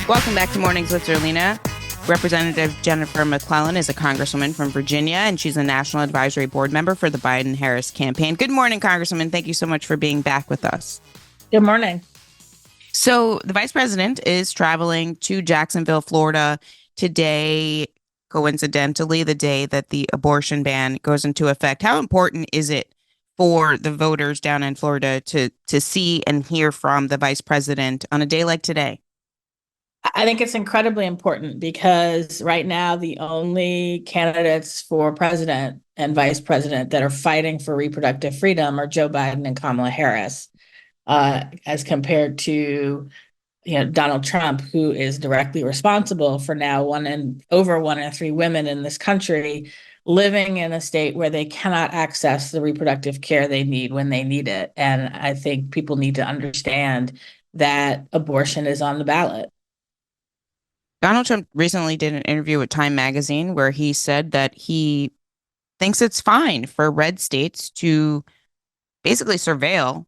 Welcome back to Mornings with Zerlina. Representative Jennifer McClellan is a congresswoman from Virginia, and she's a National Advisory Board member for the Biden-Harris campaign. Good morning, Congresswoman. Thank you so much for being back with us. Good morning. So the vice president is traveling to Jacksonville, Florida today, coincidentally, the day that the abortion ban goes into effect. How important is it for the voters down in Florida to see and hear from the vice president on a day like today? I think it's incredibly important because right now the only candidates for president and vice president that are fighting for reproductive freedom are Joe Biden and Kamala Harris, as compared to Donald Trump, who is directly responsible for now over 1 in 3 women in this country living in a state where they cannot access the reproductive care they need when they need it. And I think people need to understand that abortion is on the ballot. Donald Trump recently did an interview with Time magazine where he said that he thinks it's fine for red states to basically surveil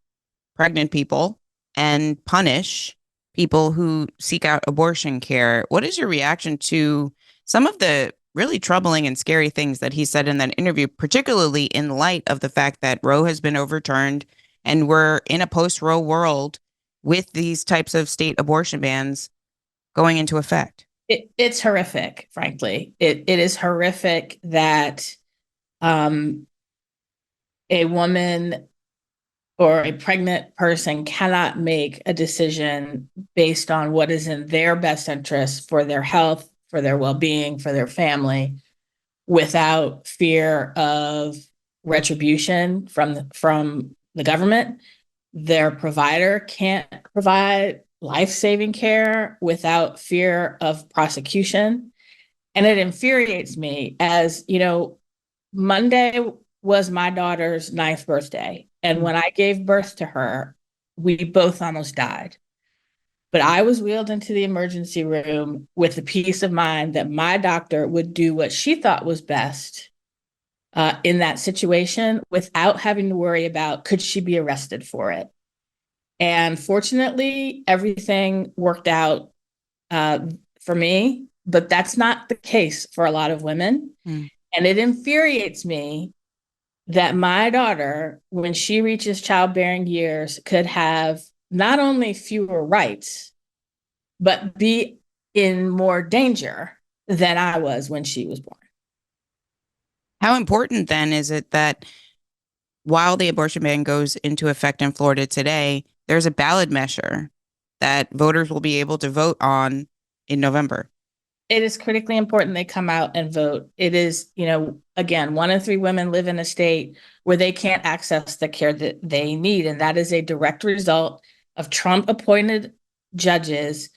pregnant people and punish people who seek out abortion care. What is your reaction to some of the really troubling and scary things that he said in that interview, particularly in light of the fact that Roe has been overturned and we're in a post-Roe world with these types of state abortion bans going into effect? It's horrific, frankly. It is horrific that a woman or a pregnant person cannot make a decision based on what is in their best interest for their health, for their well-being, for their family, without fear of retribution from the government. Their provider can't provide life-saving care without fear of prosecution. And it infuriates me as, Monday was my daughter's 9th birthday. And when I gave birth to her, we both almost died. But I was wheeled into the emergency room with the peace of mind that my doctor would do what she thought was best in that situation without having to worry about, could she be arrested for it? And fortunately, everything worked out for me, but that's not the case for a lot of women. And it infuriates me that my daughter, when she reaches childbearing years, could have not only fewer rights, but be in more danger than I was when she was born. How important then is it that while the abortion ban goes into effect in Florida today, there's a ballot measure that voters will be able to vote on in November? It is critically important they come out and vote. It is, again, 1 in 3 women live in a state where they can't access the care that they need. And that is a direct result of Trump-appointed judges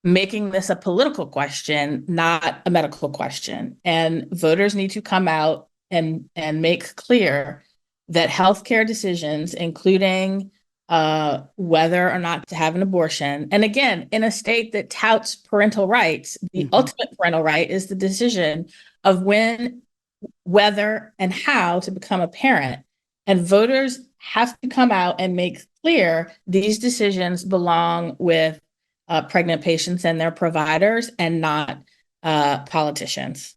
making this a political question, not a medical question. And voters need to come out and make clear that healthcare decisions, including whether or not to have an abortion. And again, in a state that touts parental rights, the ultimate parental right is the decision of when, whether, and how to become a parent. And voters have to come out and make clear these decisions belong with pregnant patients and their providers and not politicians.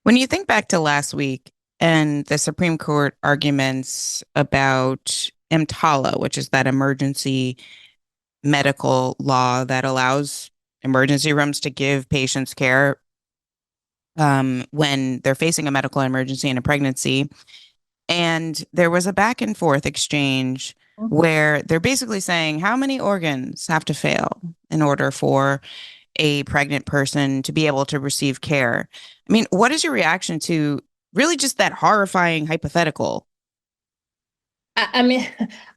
When you think back to last week and the Supreme Court arguments about EMTALA, which is that emergency medical law that allows emergency rooms to give patients care when they're facing a medical emergency in a pregnancy. And there was a back and forth exchange where they're basically saying how many organs have to fail in order for a pregnant person to be able to receive care. I mean, what is your reaction to really just that horrifying hypothetical? I mean,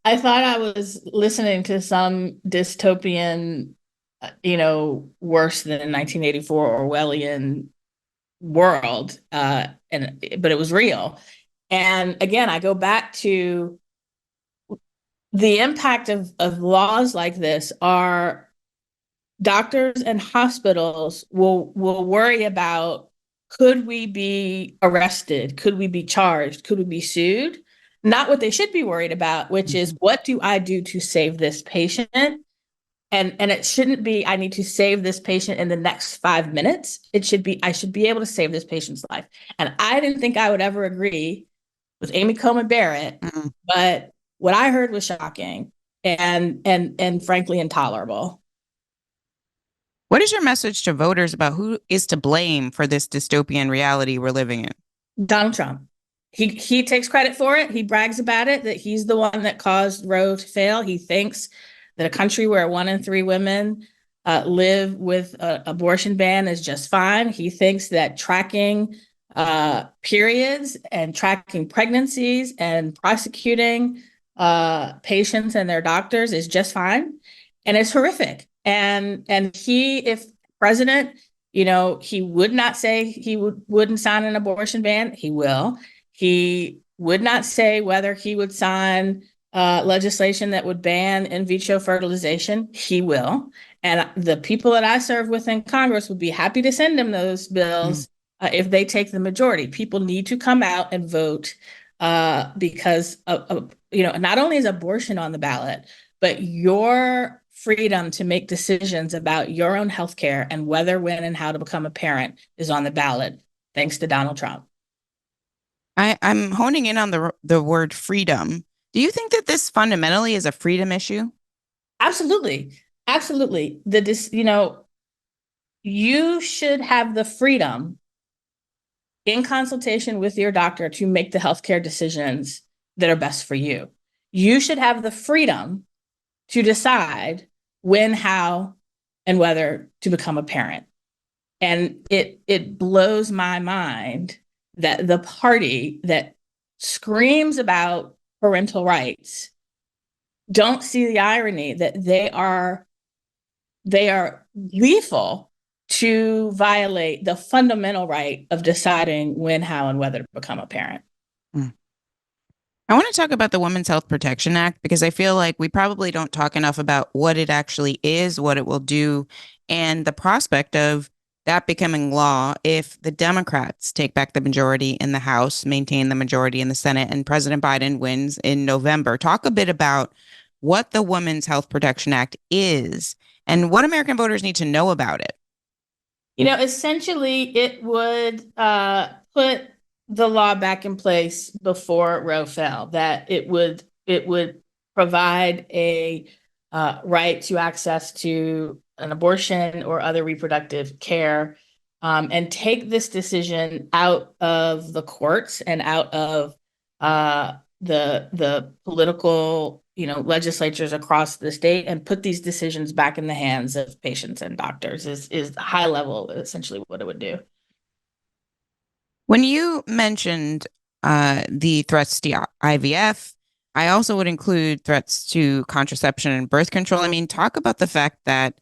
I thought I was listening to some dystopian, worse than 1984 Orwellian world, but it was real. And again, I go back to the impact of laws like this are doctors and hospitals will worry about, could we be arrested? Could we be charged? Could we be sued? Not what they should be worried about, which is, what do I do to save this patient? And it shouldn't be, I need to save this patient in the next 5 minutes. It should be, I should be able to save this patient's life. And I didn't think I would ever agree with Amy Coney Barrett, Mm. but what I heard was shocking and frankly intolerable. What is your message to voters about who is to blame for this dystopian reality we're living in? Donald Trump. He takes credit for it. He brags about it, that he's the one that caused Roe to fail. He thinks that a country where 1 in 3 women live with an abortion ban is just fine. He thinks that tracking periods and tracking pregnancies and prosecuting patients and their doctors is just fine, and it's horrific. And he, if president, he would not say he wouldn't sign an abortion ban. He will. He would not say whether he would sign legislation that would ban in vitro fertilization. He will. And the people that I serve with in Congress would be happy to send him those Mm. bills if they take the majority. People need to come out and vote because not only is abortion on the ballot, but your freedom to make decisions about your own health care and whether, when, and how to become a parent is on the ballot, thanks to Donald Trump. I'm honing in on the word freedom. Do you think that this fundamentally is a freedom issue? Absolutely. Absolutely. You should have the freedom in consultation with your doctor to make the healthcare decisions that are best for you. You should have the freedom to decide when, how, and whether to become a parent. And it blows my mind that the party that screams about parental rights don't see the irony that they are lethal to violate the fundamental right of deciding when, how, and whether to become a parent. Mm. I want to talk about the Women's Health Protection Act because I feel like we probably don't talk enough about what it actually is, what it will do, and the prospect of that becoming law if the Democrats take back the majority in the House, maintain the majority in the Senate, and President Biden wins in November. Talk a bit about what the Women's Health Protection Act is and what American voters need to know about it. Essentially, it would put the law back in place before Roe fell. That it would provide a right to access to an abortion or other reproductive care, and take this decision out of the courts and out of the political legislatures across the state, and put these decisions back in the hands of patients and doctors is high level essentially what it would do. When you mentioned the threats to IVF, I also would include threats to contraception and birth control. I mean, talk about the fact that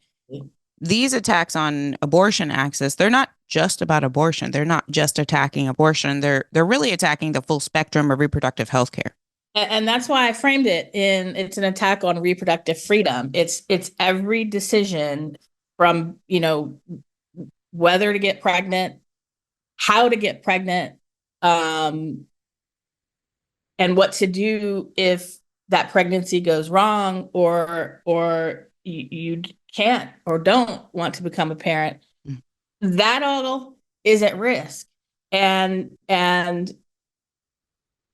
these attacks on abortion access, they're not just about abortion. They're not just attacking abortion. They're really attacking the full spectrum of reproductive health care. And that's why I framed it in, it's an attack on reproductive freedom. It's every decision from, whether to get pregnant, how to get pregnant, and what to do if that pregnancy goes wrong, or you can't or don't want to become a parent. Mm. That all is at risk. And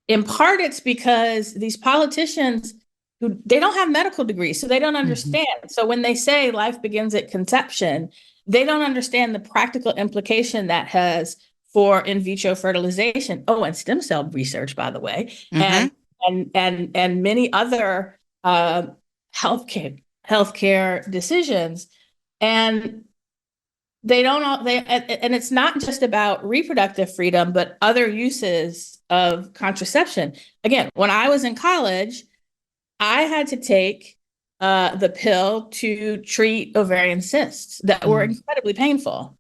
in part, it's because these politicians who they don't have medical degrees, so they don't understand. Mm-hmm. So when they say life begins at conception, they don't understand the practical implication that has for in vitro fertilization. Oh, and stem cell research, by the way, mm-hmm. and many other healthcare decisions. And and it's not just about reproductive freedom, but other uses of contraception. Again, when I was in college, I had to take the pill to treat ovarian cysts that were incredibly painful.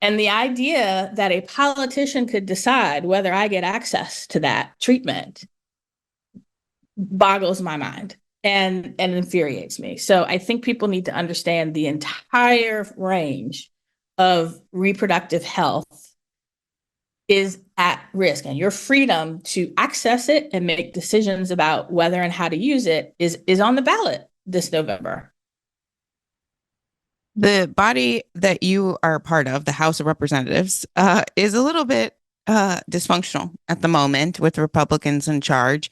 And the idea that a politician could decide whether I get access to that treatment boggles my mind and infuriates me. So I think people need to understand the entire range of reproductive health is at risk, and your freedom to access it and make decisions about whether and how to use it is on the ballot this November. The body that you are a part of, the House of Representatives, is a little bit dysfunctional at the moment with Republicans in charge.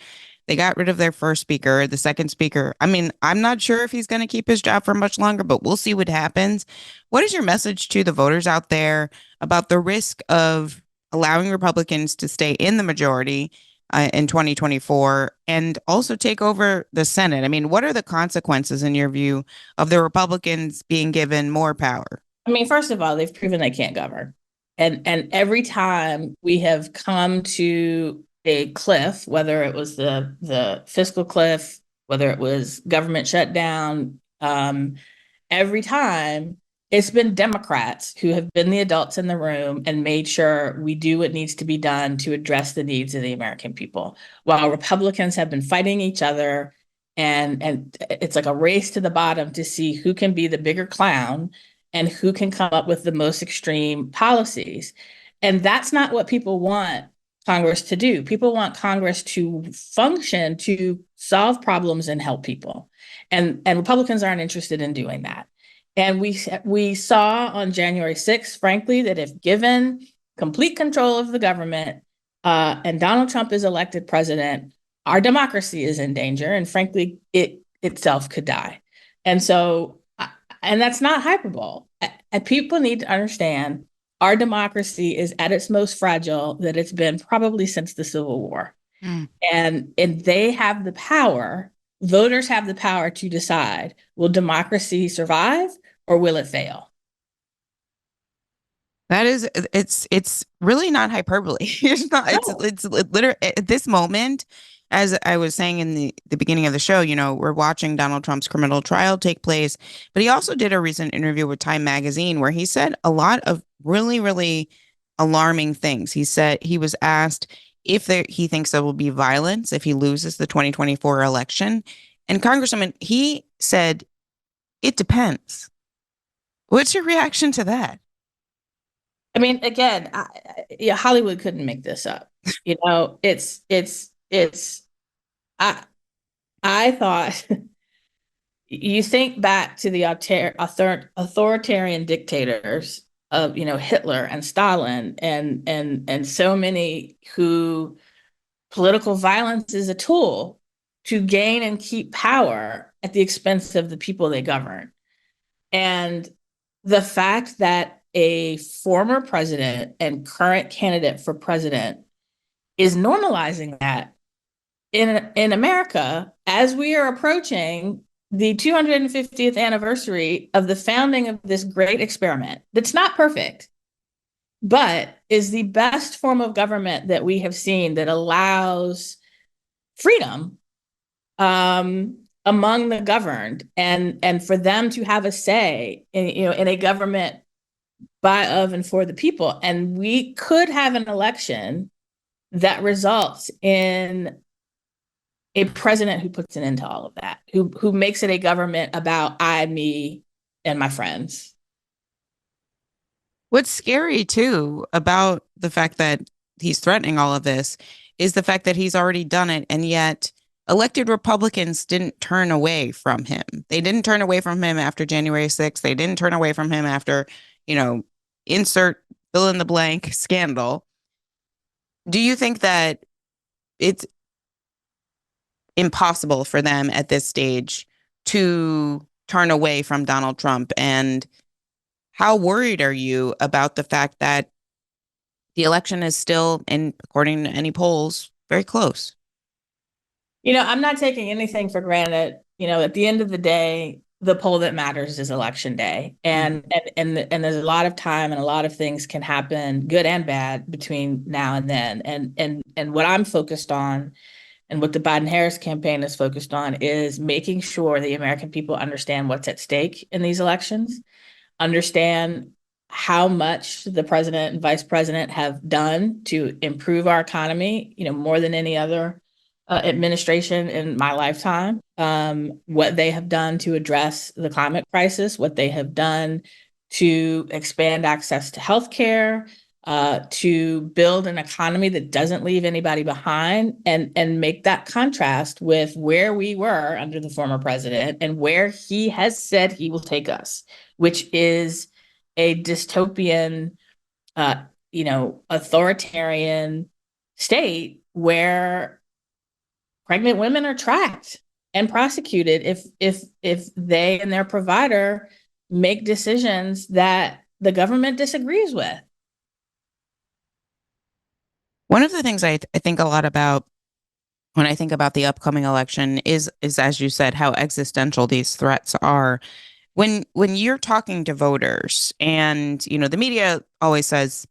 They got rid of their first speaker, the second speaker. I mean, I'm not sure if he's going to keep his job for much longer, but we'll see what happens. What is your message to the voters out there about the risk of allowing Republicans to stay in the majority in 2024 and also take over the Senate? I mean, what are the consequences in your view of the Republicans being given more power? I mean, first of all, they've proven they can't govern. And every time we have come to a cliff, whether it was the fiscal cliff, whether it was government shutdown, every time it's been Democrats who have been the adults in the room and made sure we do what needs to be done to address the needs of the American people, while Republicans have been fighting each other, and it's like a race to the bottom to see who can be the bigger clown and who can come up with the most extreme policies. And that's not what people want Congress to do. People want Congress to function, to solve problems and help people. And Republicans aren't interested in doing that. And we saw on January 6th, frankly, that if given complete control of the government and Donald Trump is elected president, our democracy is in danger. And frankly, it itself could die. And so, and that's not hyperbole. And people need to understand our democracy is at its most fragile that it's been probably since the Civil War. Mm. And they have the power, voters have the power to decide, will democracy survive or will it fail? That is, it's really not hyperbole. It's not, No. it's literally at this moment, as I was saying in the beginning of the show, you know, we're watching Donald Trump's criminal trial take place, but he also did a recent interview with Time Magazine where he said a lot of really, really alarming things. He said he was asked if he thinks there will be violence if he loses the 2024 election. And Congressman, he said, it depends. What's your reaction to that? I mean, again, yeah, Hollywood couldn't make this up. You know, it's, I, I thought you think back to the authoritarian dictators of, you know, Hitler and Stalin and so many who political violence is a tool to gain and keep power at the expense of the people they govern. And the fact that a former president and current candidate for president is normalizing that in America as we are approaching the 250th anniversary of the founding of this great experiment that's not perfect, but is the best form of government that we have seen that allows freedom among the governed and for them to have a say in, you know, in a government by, of, and for the people. And we could have an election that results in a president who puts an end to all of that, who makes it a government about I, me, and my friends. What's scary too about the fact that he's threatening all of this is the fact that he's already done it, and yet elected Republicans didn't turn away from him. They didn't turn away from him after January 6th. They didn't turn away from him after, you know, insert fill in the blank scandal. Do you think that it's impossible for them at this stage to turn away from Donald Trump? And how worried are you about the fact that the election is still, and according to any polls, very close? You know, I'm not taking anything for granted. You know, at the end of the day, the poll that matters is election day, Mm. and there's a lot of time and a lot of things can happen, good and bad, between now and then. And what I'm focused on, and what the Biden Harris campaign is focused on, is making sure the American people understand what's at stake in these elections, understand how much the president and vice president have done to improve our economy, you know, more than any other administration in my lifetime, what they have done to address the climate crisis, what they have done to expand access to healthcare, to build an economy that doesn't leave anybody behind, and make that contrast with where we were under the former president and where he has said he will take us, which is a dystopian, uh, authoritarian state where pregnant women are tracked and prosecuted if they and their provider make decisions that the government disagrees with. One of the things I think a lot about when I think about the upcoming election is as you said, how existential these threats are. When you're talking to voters, and the media always says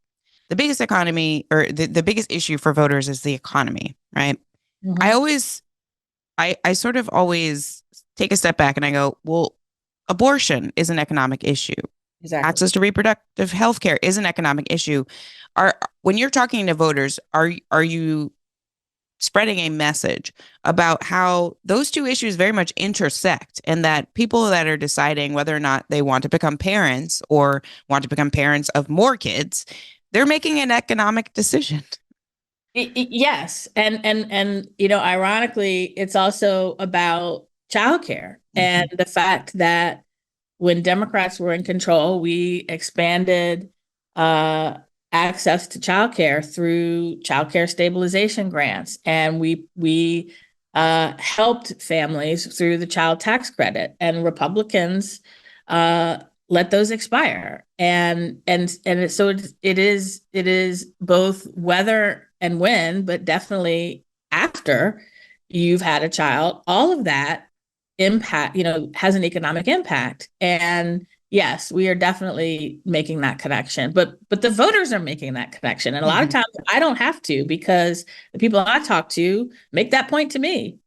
the biggest economy, or the biggest issue for voters is the economy, right? I Mhm. always I sort of always take a step back and I go, well, abortion is an economic issue. Exactly. Access to reproductive health care is an economic issue. Are When you're talking to voters, are you spreading a message about how those two issues very much intersect, and that people that are deciding whether or not they want to become parents or want to become parents of more kids, they're making an economic decision? Yes, and ironically, it's also about childcare and Mhm. the fact that when Democrats were in control, we expanded uh, access to childcare through childcare stabilization grants, and we helped families through the child tax credit. And Republicans uh, let those expire, so it is both whether and when, but definitely after you've had a child, all of that impact, has an economic impact. And yes, we are definitely making that connection, but the voters are making that connection. And a lot of Mhm. times I don't have to, because the people I talk to make that point to me.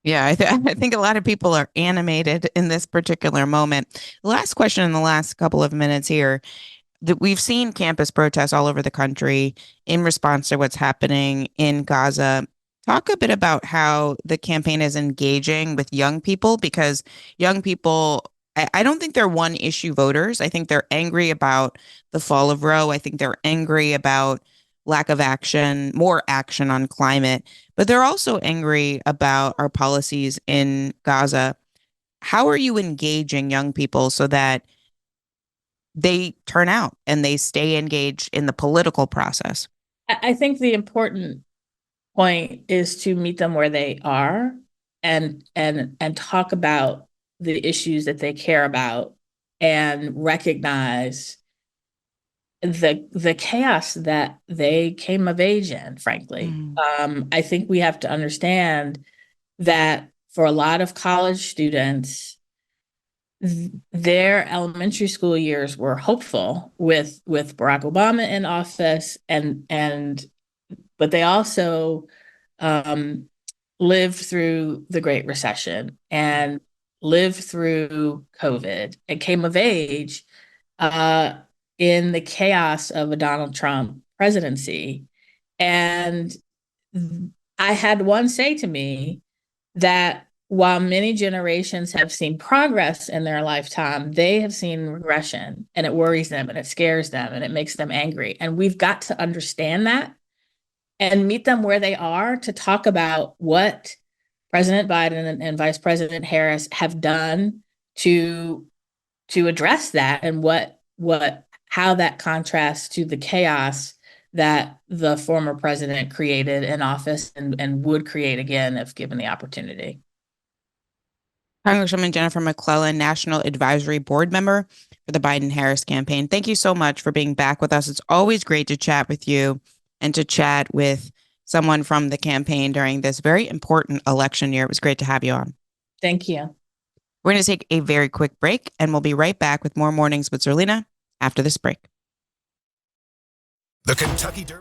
Yeah, I think a lot of people are animated in this particular moment. Last question in the last couple of minutes here. That we've seen campus protests all over the country in response to what's happening in Gaza. Talk a bit about how the campaign is engaging with young people, because young people, I don't think they're one issue voters. I think they're angry about the fall of Roe. I think they're angry about lack of action, more action on climate, but they're also angry about our policies in Gaza. How are you engaging young people so that they turn out and they stay engaged in the political process? I think the important point is to meet them where they are, and talk about the issues that they care about, and recognize the chaos that they came of age in, frankly. Mm. I think we have to understand that for a lot of college students, their elementary school years were hopeful with Barack Obama in office, and but they also um, lived through the Great Recession and lived through COVID and came of age uh, in the chaos of a Donald Trump presidency. And I had one say to me that while many generations have seen progress in their lifetime, they have seen regression, and it worries them and it scares them and it makes them angry. And we've got to understand that and meet them where they are to talk about what President Biden and Vice President Harris have done to address that, and what how that contrasts to the chaos that the former president created in office, and would create again if given the opportunity. Congresswoman Jennifer McClellan, National Advisory Board Member for the Biden Harris campaign. Thank you so much for being back with us. It's always great to chat with you and to chat with someone from the campaign during this very important election year. It was great to have you on. Thank you. We're going to take a very quick break, and we'll be right back with more Mornings with Zerlina after this break. The Kentucky Derby.